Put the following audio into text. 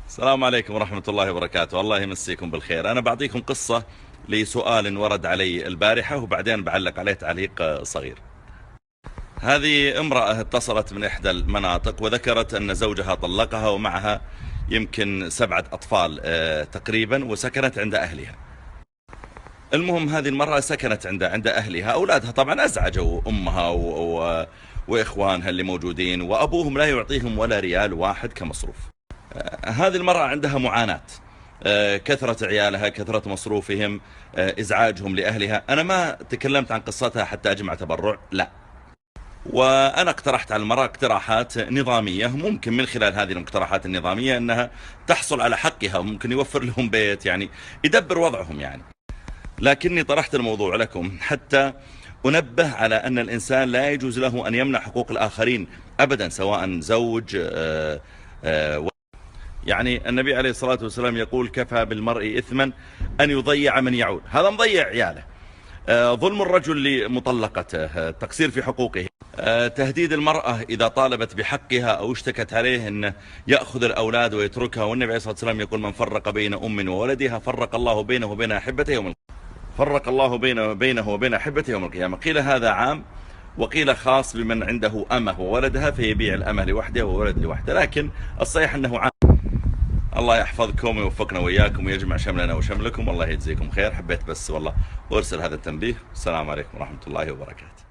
السلام عليكم ورحمة الله وبركاته. الله يمسيكم بالخير. أنا بعطيكم قصة لسؤال ورد علي البارحة وبعدين بعلق عليه تعليق صغير. هذه امرأة اتصلت من إحدى المناطق وذكرت أن زوجها طلقها ومعها يمكن 7 أطفال تقريبا، وسكنت عند أهلها. المهم هذه المرأة سكنت عند أهلها. أولادها طبعا أزعجوا أمها وإخوانها اللي موجودين، وأبوهم لا يعطيهم ولا ريال واحد كمصروف. هذه المرأة عندها معاناة، كثرة عيالها، كثرة مصروفهم، إزعاجهم لأهلها. أنا ما تكلمت عن قصتها حتى أجمع تبرع، لا. وأنا اقترحت على المرأة اقتراحات نظامية، ممكن من خلال هذه المقترحات النظامية أنها تحصل على حقها، ممكن يوفر لهم بيت، يعني يدبر وضعهم يعني. لكني طرحت الموضوع لكم حتى أنبه على أن الإنسان لا يجوز له أن يمنع حقوق الآخرين أبدا، سواء زوج. يعني النبي عليه الصلاة والسلام يقول: كفى بالمرء إثما أن يضيع من يعول. هذا مضيع عياله. ظلم الرجل لمطلقته، تقصير في حقوقه، تهديد المرأة إذا طالبت بحقها أو اشتكت عليه أنه يأخذ الأولاد ويتركها. والنبي عليه الصلاة والسلام يقول: من فرق بين أم وولدها فرق الله بينه وبين أحبته يوم القيامة. فرق الله بينه وبين أحبته يوم القيامة. قيل هذا عام، وقيل خاص بمن عنده أمه وولدها فيبيع الأمه لوحده وولد لوحده، لكن الصحيح أنه عام. الله يحفظكم ويوفقنا وإياكم ويجمع شملنا وشملكم، والله يجزيكم خير. حبيت بس والله أرسل هذا التنبيه. السلام عليكم ورحمة الله وبركاته.